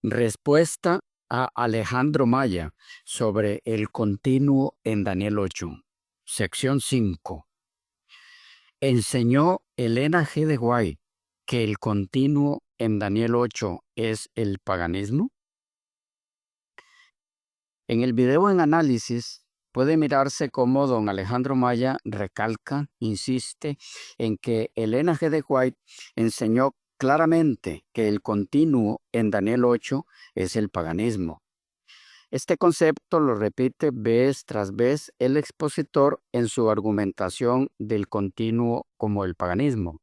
Respuesta a Alejandro Maya sobre el continuo en Daniel 8. Sección 5. Enseñó Elena G. de White que el continuo en Daniel 8 es el paganismo. En el video en análisis puede mirarse cómo don Alejandro Maya recalca, insiste en que Elena G. de White enseñó claramente que el continuo en Daniel 8 es el paganismo. Este concepto lo repite vez tras vez el expositor en su argumentación del continuo como el paganismo.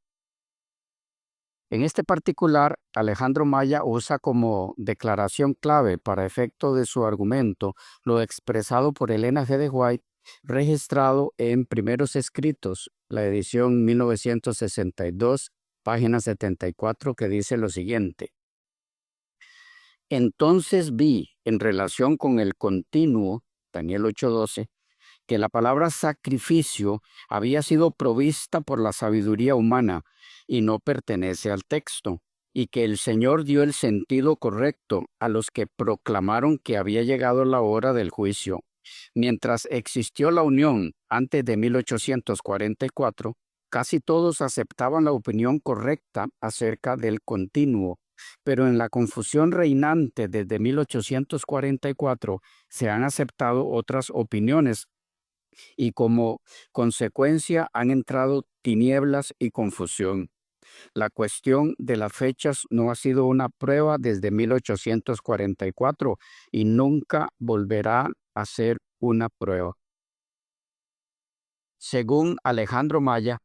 En este particular, Alejandro Maya usa como declaración clave para efecto de su argumento lo expresado por Elena G. de White, registrado en Primeros Escritos, la edición 1962, página 74, que dice lo siguiente. Entonces vi, en relación con el continuo, Daniel 8:12, que la palabra sacrificio había sido provista por la sabiduría humana y no pertenece al texto, y que el Señor dio el sentido correcto a los que proclamaron que había llegado la hora del juicio. Mientras existió la unión antes de 1844, casi todos aceptaban la opinión correcta acerca del continuo, pero en la confusión reinante desde 1844 se han aceptado otras opiniones y como consecuencia han entrado tinieblas y confusión. La cuestión de las fechas no ha sido una prueba desde 1844 y nunca volverá a ser una prueba. Según Alejandro Maya,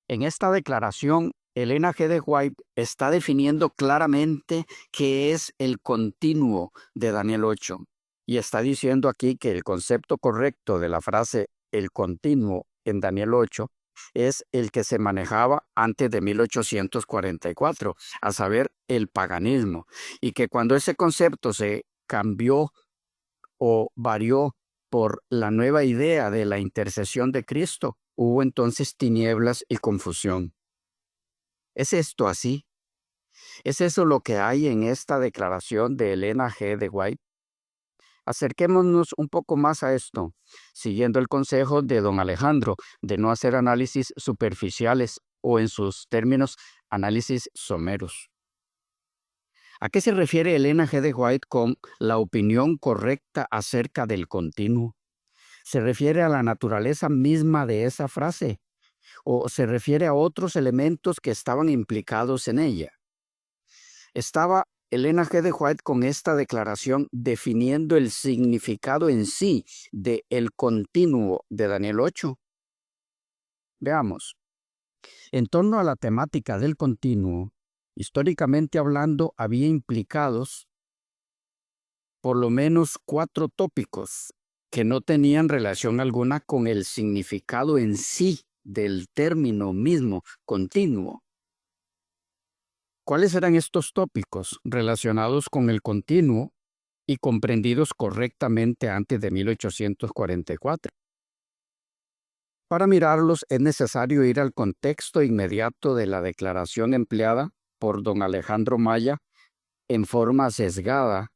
en esta declaración, Elena G. de White está definiendo claramente qué es el continuo de Daniel 8 y está diciendo aquí que el concepto correcto de la frase el continuo en Daniel 8 es el que se manejaba antes de 1844, a saber, el paganismo, y que cuando ese concepto se cambió o varió por la nueva idea de la intercesión de Cristo, hubo entonces tinieblas y confusión. ¿Es esto así? ¿Es eso lo que hay en esta declaración de Elena G. de White? Acerquémonos un poco más a esto, siguiendo el consejo de don Alejandro de no hacer análisis superficiales o, en sus términos, análisis someros. ¿A qué se refiere Elena G. de White con la opinión correcta acerca del continuo? ¿Se refiere a la naturaleza misma de esa frase o se refiere a otros elementos que estaban implicados en ella? Estaba Elena G. de White con esta declaración definiendo el significado en sí de el continuo de Daniel 8. Veamos. En torno a la temática del continuo, históricamente hablando, había implicados por lo menos 4 tópicos que no tenían relación alguna con el significado en sí del término mismo, continuo. ¿Cuáles eran estos tópicos relacionados con el continuo y comprendidos correctamente antes de 1844? Para mirarlos es necesario ir al contexto inmediato de la declaración empleada por don Alejandro Maya en forma sesgada,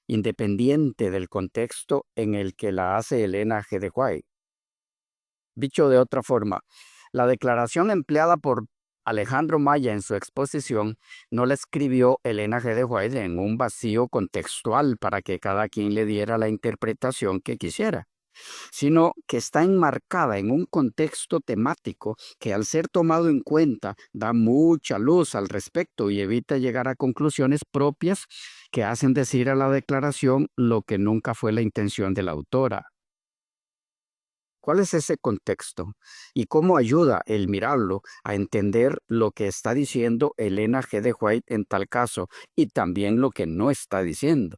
independiente del contexto en el que la hace Elena G. de White. Dicho de otra forma, la declaración empleada por Alejandro Maya en su exposición no la escribió Elena G. de White en un vacío contextual para que cada quien le diera la interpretación que quisiera, sino que está enmarcada en un contexto temático que, al ser tomado en cuenta, da mucha luz al respecto y evita llegar a conclusiones propias que hacen decir a la declaración lo que nunca fue la intención de la autora. ¿Cuál es ese contexto? ¿Y cómo ayuda el mirarlo a entender lo que está diciendo Elena G. de White en tal caso y también lo que no está diciendo?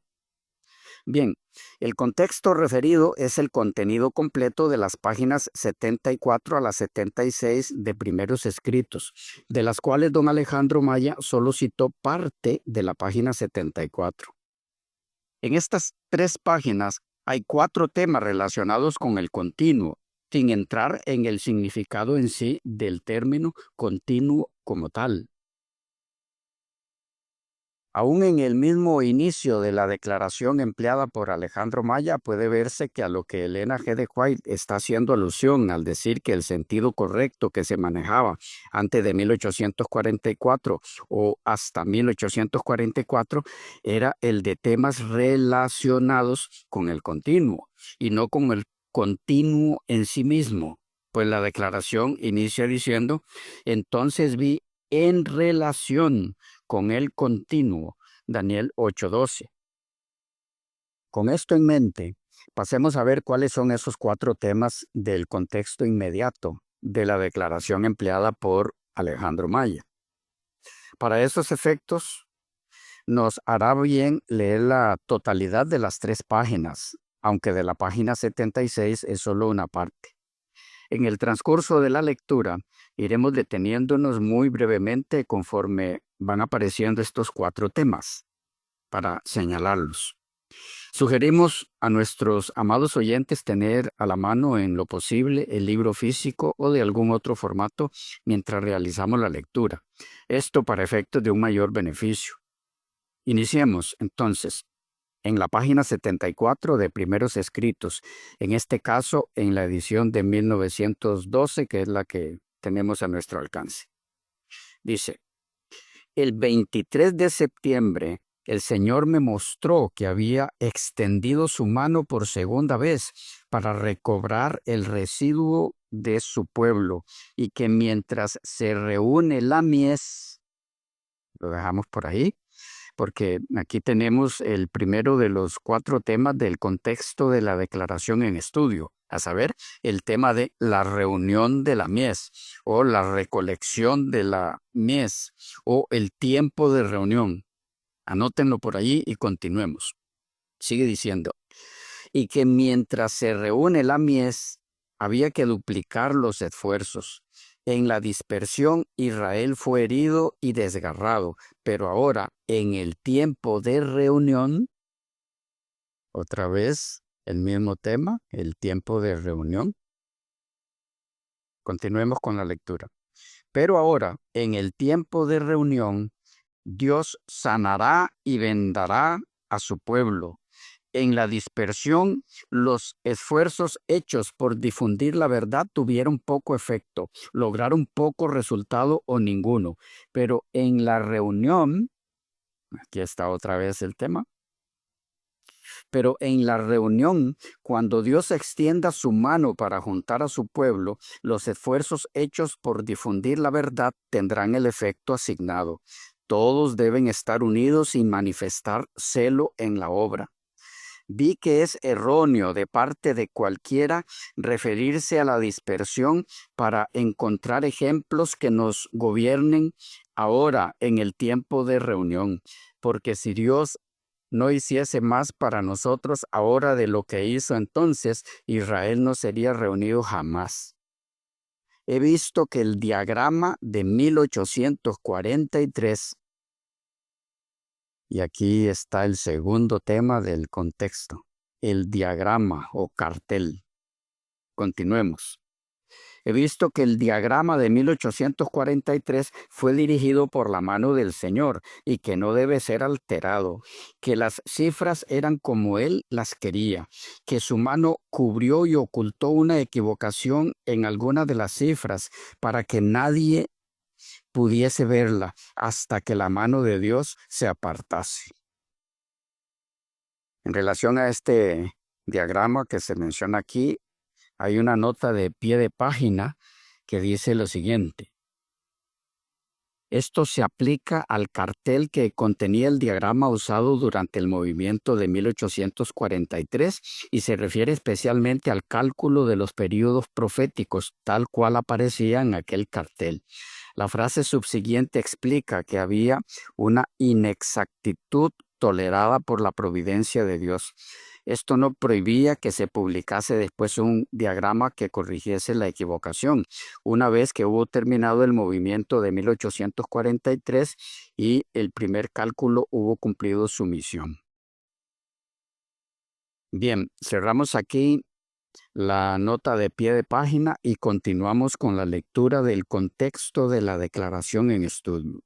Bien, el contexto referido es el contenido completo de las páginas 74 a las 76 de Primeros Escritos, de las cuales don Alejandro Maya solo citó parte de la página 74. En estas 3 páginas hay 4 temas relacionados con el continuo, sin entrar en el significado en sí del término continuo como tal. Aún en el mismo inicio de la declaración empleada por Alejandro Maya puede verse que a lo que Elena G. de White está haciendo alusión al decir que el sentido correcto que se manejaba antes de 1844 o hasta 1844 era el de temas relacionados con el continuo y no con el continuo en sí mismo. Pues la declaración inicia diciendo, entonces vi en relación con el continuo, Daniel 8:12. Con esto en mente, pasemos a ver cuáles son esos 4 temas del contexto inmediato de la declaración empleada por Alejandro Maya. Para esos efectos, nos hará bien leer la totalidad de las 3 páginas, aunque de la página 76 es solo una parte. En el transcurso de la lectura, iremos deteniéndonos muy brevemente conforme van apareciendo estos 4 temas para señalarlos. Sugerimos a nuestros amados oyentes tener a la mano en lo posible el libro físico o de algún otro formato mientras realizamos la lectura. Esto para efectos de un mayor beneficio. Iniciemos entonces en la página 74 de Primeros Escritos, en este caso en la edición de 1912, que es la que tenemos a nuestro alcance. Dice, el 23 de septiembre, el Señor me mostró que había extendido su mano por segunda vez para recobrar el residuo de su pueblo y que mientras se reúne la mies, lo dejamos por ahí, porque aquí tenemos el primero de los 4 temas del contexto de la declaración en estudio, a saber, el tema de la reunión de la mies o la recolección de la mies o el tiempo de reunión. Anótenlo por allí y continuemos. Sigue diciendo, y que mientras se reúne la mies, había que duplicar los esfuerzos. En la dispersión Israel fue herido y desgarrado, pero ahora en el tiempo de reunión, otra vez el mismo tema, el tiempo de reunión. Continuemos con la lectura. Pero ahora en el tiempo de reunión, Dios sanará y vendará a su pueblo. En la dispersión, los esfuerzos hechos por difundir la verdad tuvieron poco efecto, lograron poco resultado o ninguno. Pero en la reunión, aquí está otra vez el tema, pero en la reunión, cuando Dios extienda su mano para juntar a su pueblo, los esfuerzos hechos por difundir la verdad tendrán el efecto asignado. Todos deben estar unidos y manifestar celo en la obra. Vi que es erróneo de parte de cualquiera referirse a la dispersión para encontrar ejemplos que nos gobiernen ahora en el tiempo de reunión, porque si Dios no hiciese más para nosotros ahora de lo que hizo entonces, Israel no sería reunido jamás. He visto que el diagrama de 1843, y aquí está el segundo tema del contexto, el diagrama o cartel. Continuemos. He visto que el diagrama de 1843 fue dirigido por la mano del Señor y que no debe ser alterado, que las cifras eran como Él las quería, que su mano cubrió y ocultó una equivocación en alguna de las cifras para que nadie pudiese verla hasta que la mano de Dios se apartase. En relación a este diagrama que se menciona aquí, hay una nota de pie de página que dice lo siguiente. Esto se aplica al cartel que contenía el diagrama usado durante el movimiento de 1843 y se refiere especialmente al cálculo de los períodos proféticos tal cual aparecía en aquel cartel. La frase subsiguiente explica que había una inexactitud tolerada por la providencia de Dios. Esto no prohibía que se publicase después un diagrama que corrigiese la equivocación, una vez que hubo terminado el movimiento de 1843 y el primer cálculo hubo cumplido su misión. Bien, cerramos aquí la nota de pie de página y continuamos con la lectura del contexto de la declaración en estudio.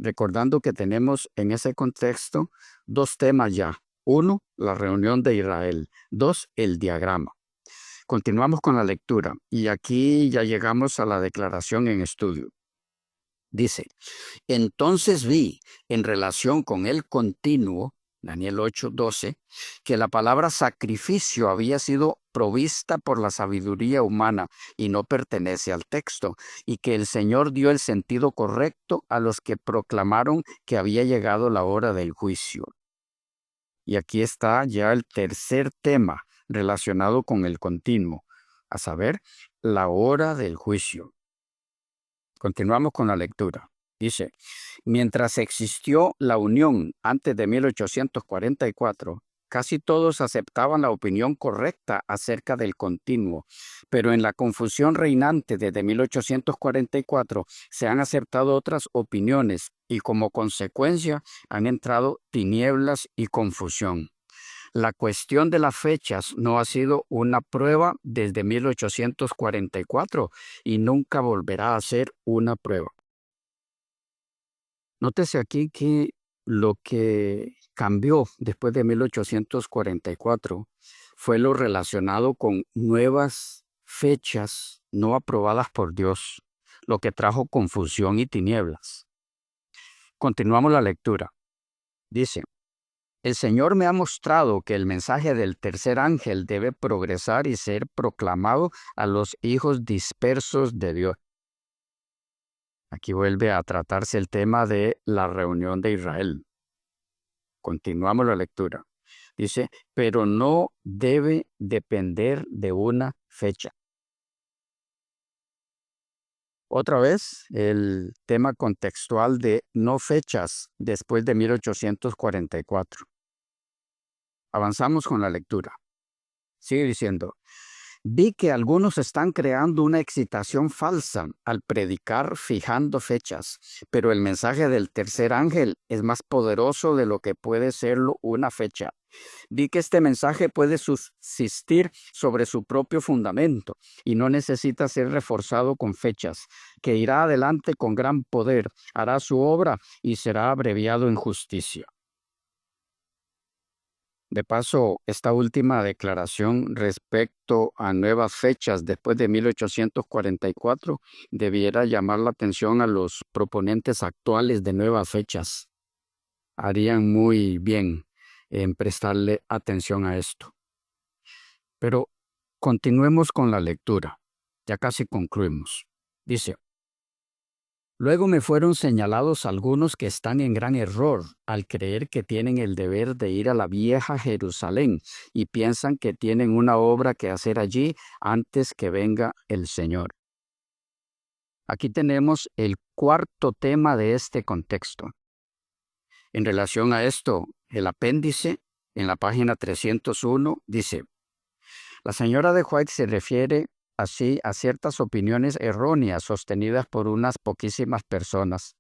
recordando que tenemos en ese contexto dos temas ya. Uno, la reunión de Israel. Dos, el diagrama. Continuamos con la lectura y aquí ya llegamos a la declaración en estudio. Dice, entonces vi en relación con el continuo, Daniel 8:12, que la palabra sacrificio había sido provista por la sabiduría humana y no pertenece al texto, y que el Señor dio el sentido correcto a los que proclamaron que había llegado la hora del juicio. Y aquí está ya el tercer tema relacionado con el continuo, a saber, la hora del juicio. Continuamos con la lectura. Dice, mientras existió la Unión antes de 1844, casi todos aceptaban la opinión correcta acerca del continuo, pero en la confusión reinante desde 1844 se han aceptado otras opiniones y como consecuencia han entrado tinieblas y confusión. La cuestión de las fechas no ha sido una prueba desde 1844 y nunca volverá a ser una prueba. Nótese aquí que lo que cambió después de 1844 fue lo relacionado con nuevas fechas no aprobadas por Dios, lo que trajo confusión y tinieblas. Continuamos la lectura. Dice, el Señor me ha mostrado que el mensaje del tercer ángel debe progresar y ser proclamado a los hijos dispersos de Dios. Aquí vuelve a tratarse el tema de la reunión de Israel. Continuamos la lectura. Dice, pero no debe depender de una fecha. Otra vez, el tema contextual de no fechas después de 1844. Avanzamos con la lectura. Sigue diciendo, vi que algunos están creando una excitación falsa al predicar fijando fechas, pero el mensaje del tercer ángel es más poderoso de lo que puede serlo una fecha. Vi que este mensaje puede subsistir sobre su propio fundamento y no necesita ser reforzado con fechas, que irá adelante con gran poder, hará su obra y será abreviado en justicia. De paso, esta última declaración respecto a nuevas fechas después de 1844 debiera llamar la atención a los proponentes actuales de nuevas fechas. Harían muy bien en prestarle atención a esto. Pero continuemos con la lectura. Ya casi concluimos. Dice, luego me fueron señalados algunos que están en gran error al creer que tienen el deber de ir a la vieja Jerusalén y piensan que tienen una obra que hacer allí antes que venga el Señor. Aquí tenemos el cuarto tema de este contexto. En relación a esto, el apéndice en la página 301 dice, la señora de White se refiere así a ciertas opiniones erróneas sostenidas por unas poquísimas personas.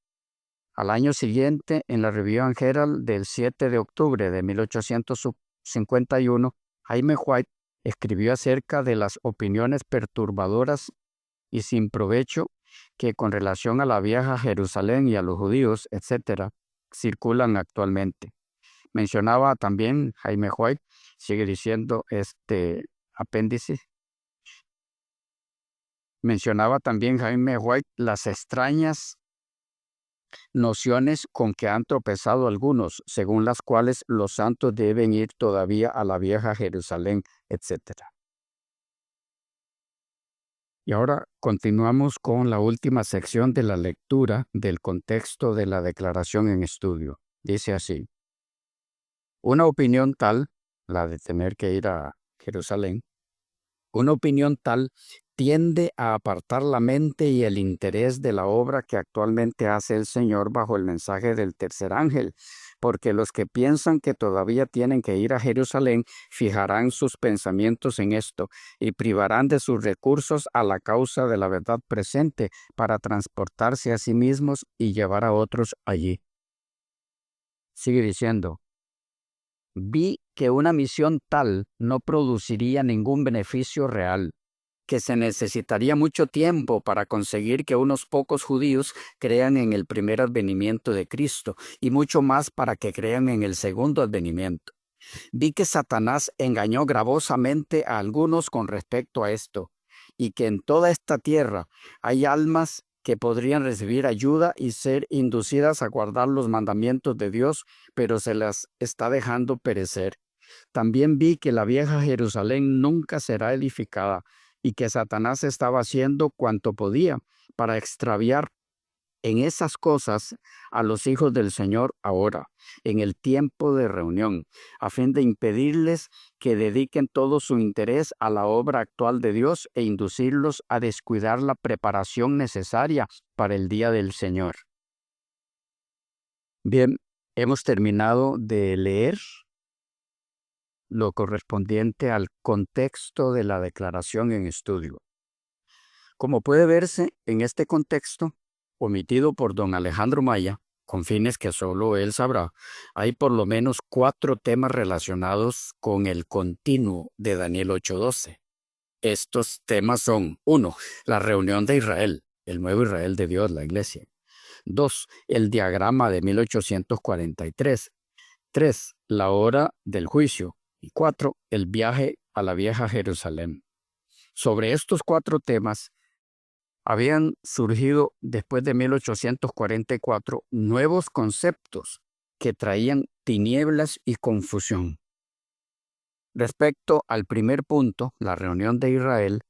Al año siguiente, en la Review and Herald del 7 de octubre de 1851, Jaime White escribió acerca de las opiniones perturbadoras y sin provecho que con relación a la vieja Jerusalén y a los judíos, etc., circulan actualmente. Mencionaba también Jaime White, sigue diciendo este apéndice, mencionaba también Jaime White las extrañas nociones con que han tropezado algunos, según las cuales los santos deben ir todavía a la vieja Jerusalén, etc. Y ahora continuamos con la última sección de la lectura del contexto de la declaración en estudio. Dice así, una opinión tal, la de tener que ir a Jerusalén, una opinión tal tiende a apartar la mente y el interés de la obra que actualmente hace el Señor bajo el mensaje del tercer ángel, porque los que piensan que todavía tienen que ir a Jerusalén fijarán sus pensamientos en esto y privarán de sus recursos a la causa de la verdad presente para transportarse a sí mismos y llevar a otros allí. Sigue diciendo, vi que una misión tal no produciría ningún beneficio real. que se necesitaría mucho tiempo para conseguir que unos pocos judíos crean en el primer advenimiento de Cristo y mucho más para que crean en el segundo advenimiento. Vi que Satanás engañó gravosamente a algunos con respecto a esto, y que en toda esta tierra hay almas que podrían recibir ayuda y ser inducidas a guardar los mandamientos de Dios, pero se las está dejando perecer. También vi que la vieja Jerusalén nunca será edificada y que Satanás estaba haciendo cuanto podía para extraviar en esas cosas a los hijos del Señor ahora, en el tiempo de reunión, a fin de impedirles que dediquen todo su interés a la obra actual de Dios e inducirlos a descuidar la preparación necesaria para el día del Señor. Bien, hemos terminado de leer lo correspondiente al contexto de la declaración en estudio. Como puede verse, en este contexto, omitido por don Alejandro Maya, con fines que solo él sabrá, hay por lo menos 4 temas relacionados con el continuo de Daniel 8:12. Estos temas son: 1. La reunión de Israel, el nuevo Israel de Dios, la iglesia. 2. El diagrama de 1843. 3. La hora del juicio. Y 4. El viaje a la vieja Jerusalén. Sobre estos 4 temas, habían surgido después de 1844 nuevos conceptos que traían tinieblas y confusión. Respecto al primer punto, la reunión de Israel,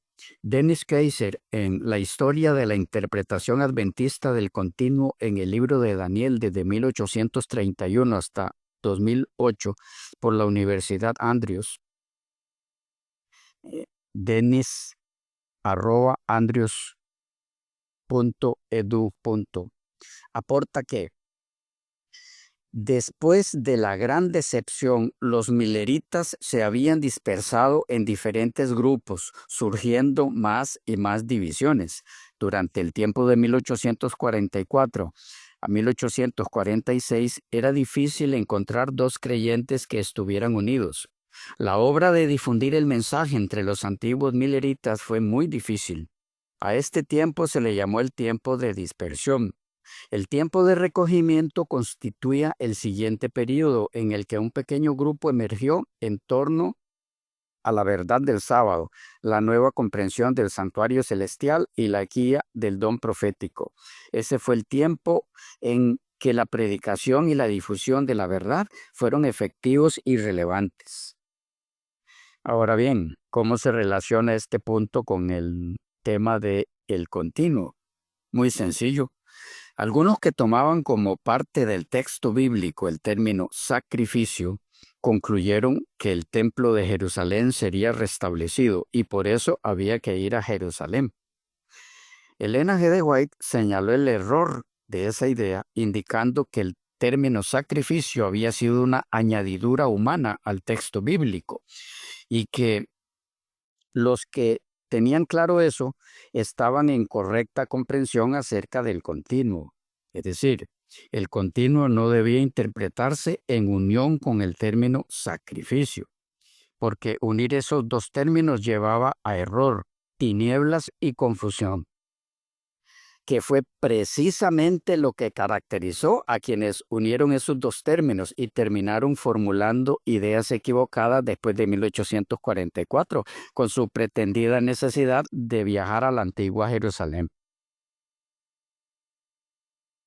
Dennis Kaiser, en La historia de la interpretación adventista del continuo en el libro de Daniel desde 1831 hasta 2008 por la Universidad Andrews, Dennis@andrews.edu. Aporta que después de la gran decepción, los mileritas se habían dispersado en diferentes grupos, surgiendo más y más divisiones. Durante el tiempo de 1844 a 1846 era difícil encontrar 2 creyentes que estuvieran unidos. La obra de difundir el mensaje entre los antiguos mileritas fue muy difícil. A este tiempo se le llamó el tiempo de dispersión. El tiempo de recogimiento constituía el siguiente período en el que un pequeño grupo emergió en torno a la verdad del sábado, la nueva comprensión del santuario celestial y la guía del don profético. Ese fue el tiempo en que la predicación y la difusión de la verdad fueron efectivos y relevantes. Ahora bien, ¿cómo se relaciona este punto con el tema de el continuo? Muy sencillo. Algunos que tomaban como parte del texto bíblico el término sacrificio, concluyeron que el templo de Jerusalén sería restablecido y por eso había que ir a Jerusalén. Elena G. de White señaló el error de esa idea, indicando que el término sacrificio había sido una añadidura humana al texto bíblico y que los que tenían claro eso estaban en correcta comprensión acerca del continuo. Es decir, el continuo no debía interpretarse en unión con el término sacrificio, porque unir esos 2 términos llevaba a error, tinieblas y confusión, que fue precisamente lo que caracterizó a quienes unieron esos 2 términos y terminaron formulando ideas equivocadas después de 1844, con su pretendida necesidad de viajar a la antigua Jerusalén.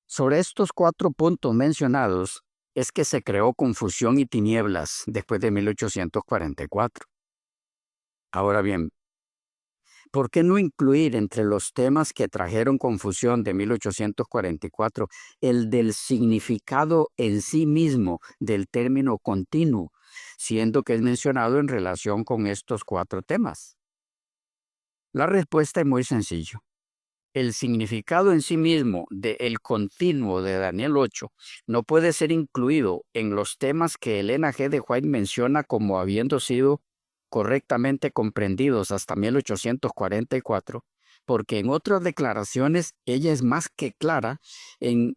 Sobre estos 4 puntos mencionados es que se creó confusión y tinieblas después de 1844. Ahora bien, ¿por qué no incluir entre los temas que trajeron confusión de 1844 el del significado en sí mismo del término continuo, siendo que es mencionado en relación con estos 4 temas? La respuesta es muy sencilla. El significado en sí mismo del continuo de Daniel 8 no puede ser incluido en los temas que Elena G. de White menciona como habiendo sido correctamente comprendidos hasta 1844, porque en otras declaraciones ella es más que clara en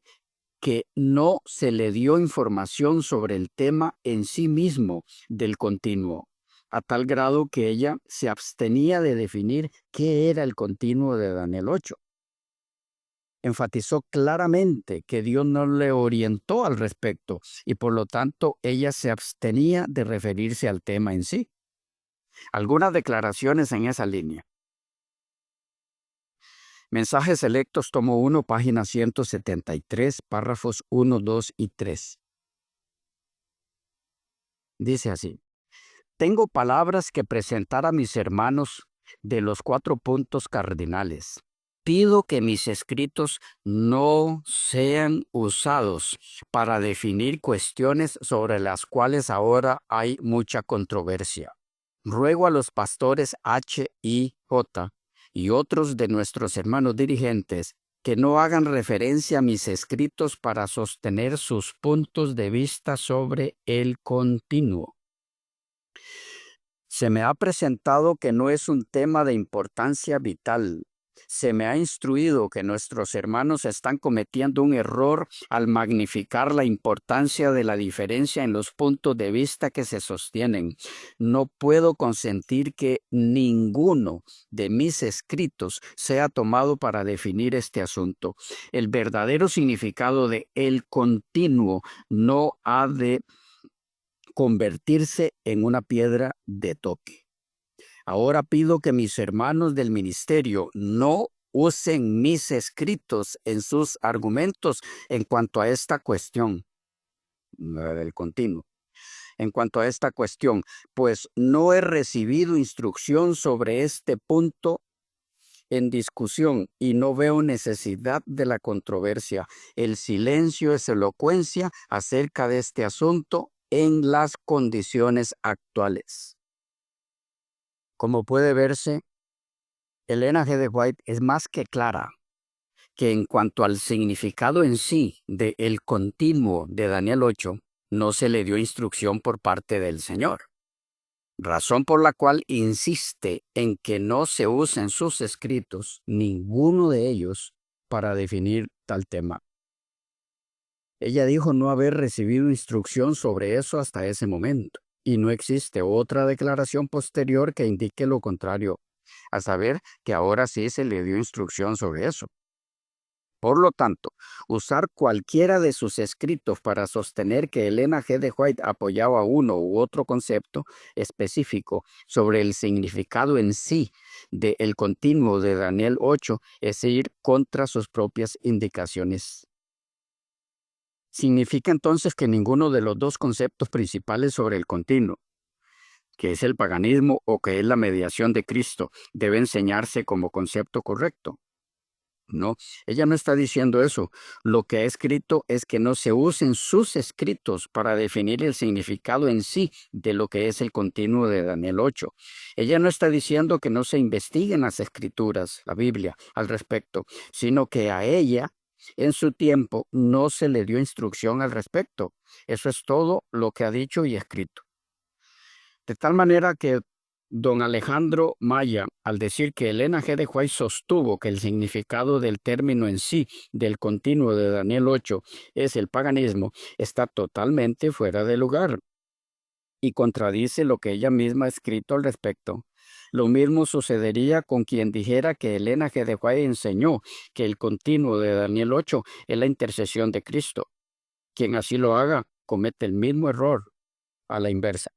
que no se le dio información sobre el tema en sí mismo del continuo. a tal grado que ella se abstenía de definir qué era el continuo de Daniel 8. Enfatizó claramente que Dios no le orientó al respecto y por lo tanto ella se abstenía de referirse al tema en sí. Algunas declaraciones en esa línea. Mensajes Selectos, tomo 1, página 173, párrafos 1, 2 y 3. Dice así: tengo palabras que presentar a mis hermanos de los 4 puntos cardinales. Pido que mis escritos no sean usados para definir cuestiones sobre las cuales ahora hay mucha controversia. Ruego a los pastores H y J y otros de nuestros hermanos dirigentes que no hagan referencia a mis escritos para sostener sus puntos de vista sobre el continuo. Se me ha presentado que no es un tema de importancia vital. Se me ha instruido que nuestros hermanos están cometiendo un error al magnificar la importancia de la diferencia en los puntos de vista que se sostienen. No puedo consentir que ninguno de mis escritos sea tomado para definir este asunto. El verdadero significado de el continuo no ha de convertirse en una piedra de toque. Ahora pido que mis hermanos del ministerio no usen mis escritos en sus argumentos en cuanto a esta cuestión, el continuo. En cuanto a esta cuestión, pues no he recibido instrucción sobre este punto en discusión y no veo necesidad de la controversia. El silencio es elocuencia acerca de este asunto en las condiciones actuales. Como puede verse, Elena G. de White es más que clara que en cuanto al significado en sí de el continuo de Daniel 8, no se le dio instrucción por parte del Señor, razón por la cual insiste en que no se usen sus escritos, ninguno de ellos, para definir tal tema. Ella dijo no haber recibido instrucción sobre eso hasta ese momento, y no existe otra declaración posterior que indique lo contrario, a saber que ahora sí se le dio instrucción sobre eso. Por lo tanto, usar cualquiera de sus escritos para sostener que Elena G. de White apoyaba uno u otro concepto específico sobre el significado en sí del continuo de Daniel 8 es ir contra sus propias indicaciones. Significa entonces que ninguno de los dos conceptos principales sobre el continuo, que es el paganismo o que es la mediación de Cristo, debe enseñarse como concepto correcto. No, ella no está diciendo eso. Lo que ha escrito es que no se usen sus escritos para definir el significado en sí de lo que es el continuo de Daniel 8. Ella no está diciendo que no se investiguen las escrituras, la Biblia, al respecto, sino que a ella, en su tiempo, no se le dio instrucción al respecto. Eso es todo lo que ha dicho y escrito. De tal manera que don Alejandro Maya, al decir que Elena G. de White sostuvo que el significado del término en sí del continuo de Daniel 8 es el paganismo, está totalmente fuera de lugar y contradice lo que ella misma ha escrito al respecto. Lo mismo sucedería con quien dijera que Elena G. de White enseñó que el continuo de Daniel 8 es la intercesión de Cristo. Quien así lo haga comete el mismo error a la inversa.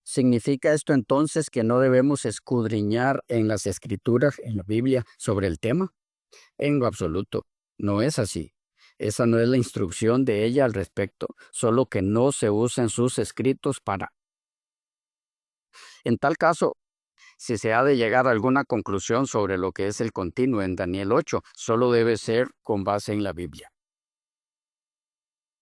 ¿Significa esto entonces que no debemos escudriñar en las escrituras, en la Biblia, sobre el tema? En lo absoluto, no es así. Esa no es la instrucción de ella al respecto, solo que no se usan sus escritos para. En tal caso, si se ha de llegar a alguna conclusión sobre lo que es el continuo en Daniel 8, solo debe ser con base en la Biblia.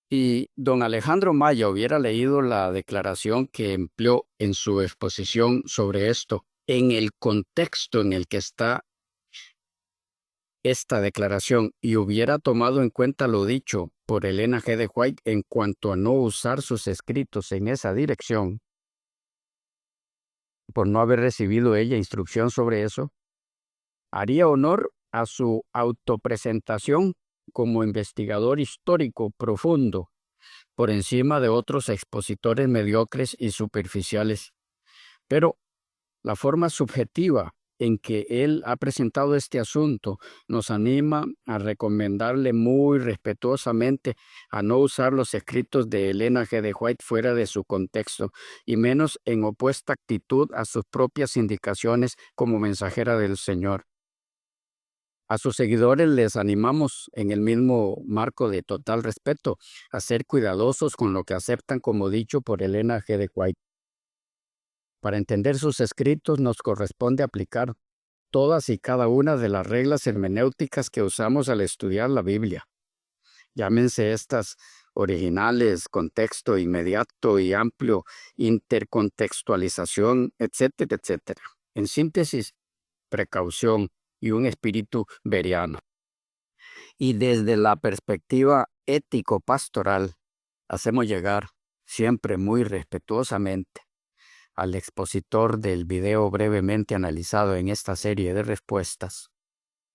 Y don Alejandro Maya hubiera leído la declaración que empleó en su exposición sobre esto, en el contexto en el que está esta declaración, y hubiera tomado en cuenta lo dicho por Elena G. de White en cuanto a no usar sus escritos en esa dirección, por no haber recibido ella instrucción sobre eso, haría honor a su autopresentación como investigador histórico profundo por encima de otros expositores mediocres y superficiales. Pero la forma subjetiva en que él ha presentado este asunto nos anima a recomendarle muy respetuosamente a no usar los escritos de Elena G. de White fuera de su contexto, y menos en opuesta actitud a sus propias indicaciones como mensajera del Señor. A sus seguidores les animamos, en el mismo marco de total respeto, a ser cuidadosos con lo que aceptan como dicho por Elena G. de White. Para entender sus escritos nos corresponde aplicar todas y cada una de las reglas hermenéuticas que usamos al estudiar la Biblia. Llámense estas originales, contexto inmediato y amplio, intercontextualización, etcétera, etcétera. En síntesis, precaución y un espíritu veriano. Y desde la perspectiva ético-pastoral, hacemos llegar, siempre muy respetuosamente, al expositor del video brevemente analizado en esta serie de respuestas,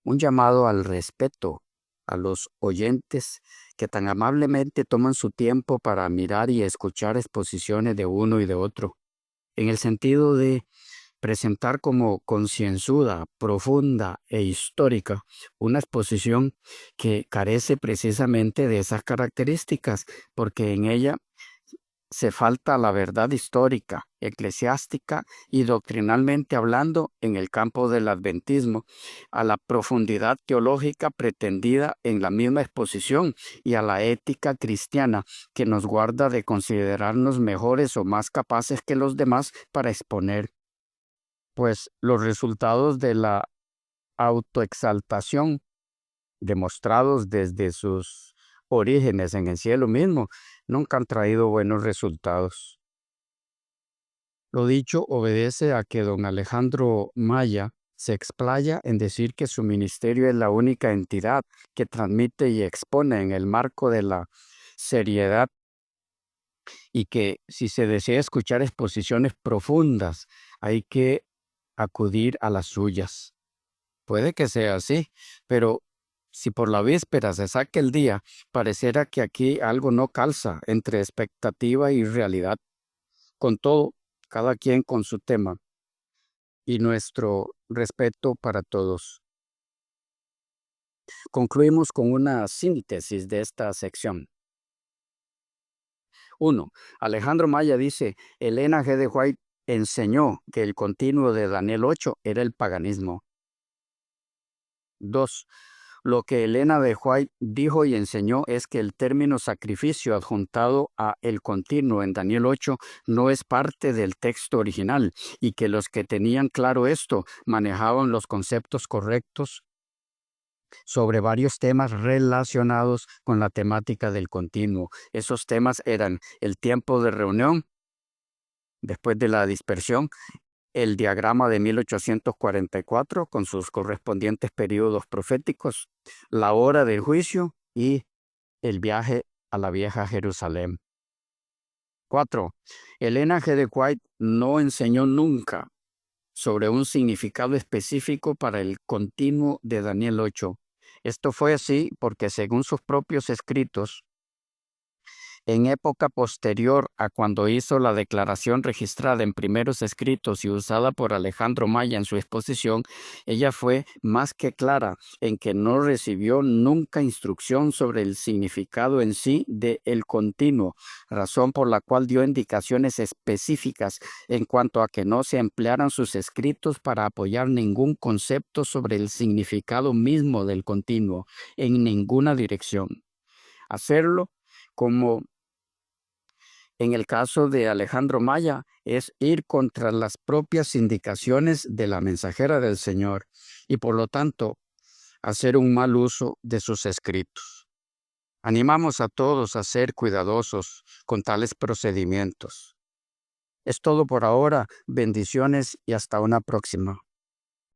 un llamado al respeto a los oyentes que tan amablemente toman su tiempo para mirar y escuchar exposiciones de uno y de otro, en el sentido de presentar como concienzuda, profunda e histórica una exposición que carece precisamente de esas características, porque en ella se falta la verdad histórica, eclesiástica y doctrinalmente hablando en el campo del adventismo, a la profundidad teológica pretendida en la misma exposición y a la ética cristiana que nos guarda de considerarnos mejores o más capaces que los demás para exponer, pues, los resultados de la autoexaltación demostrados desde sus orígenes en el cielo mismo, nunca han traído buenos resultados. Lo dicho obedece a que don Alejandro Maya se explaya en decir que su ministerio es la única entidad que transmite y expone en el marco de la seriedad, y que si se desea escuchar exposiciones profundas, hay que acudir a las suyas. Puede que sea así, pero si por la víspera se saque el día, pareciera que aquí algo no calza entre expectativa y realidad. Con todo, cada quien con su tema y nuestro respeto para todos. Concluimos con una síntesis de esta sección. 1. Alejandro Maya dice, Elena G. de White enseñó que el continuo de Daniel 8 era el paganismo. 2. Lo que Elena de White dijo y enseñó es que el término sacrificio adjuntado a el continuo en Daniel 8 no es parte del texto original, y que los que tenían claro esto manejaban los conceptos correctos sobre varios temas relacionados con la temática del continuo. Esos temas eran el tiempo de reunión después de la dispersión, el diagrama de 1844 con sus correspondientes periodos proféticos, la hora del juicio y el viaje a la vieja Jerusalén. 4. Elena G. de White no enseñó nunca sobre un significado específico para el continuo de Daniel 8. Esto fue así porque, según sus propios escritos, en época posterior a cuando hizo la declaración registrada en primeros escritos y usada por Alejandro Maya en su exposición, ella fue más que clara en que no recibió nunca instrucción sobre el significado en sí de el continuo, razón por la cual dio indicaciones específicas en cuanto a que no se emplearan sus escritos para apoyar ningún concepto sobre el significado mismo del continuo en ninguna dirección. Hacerlo, como en el caso de Alejandro Maya, es ir contra las propias indicaciones de la mensajera del Señor y, por lo tanto, hacer un mal uso de sus escritos. Animamos a todos a ser cuidadosos con tales procedimientos. Es todo por ahora. Bendiciones y hasta una próxima.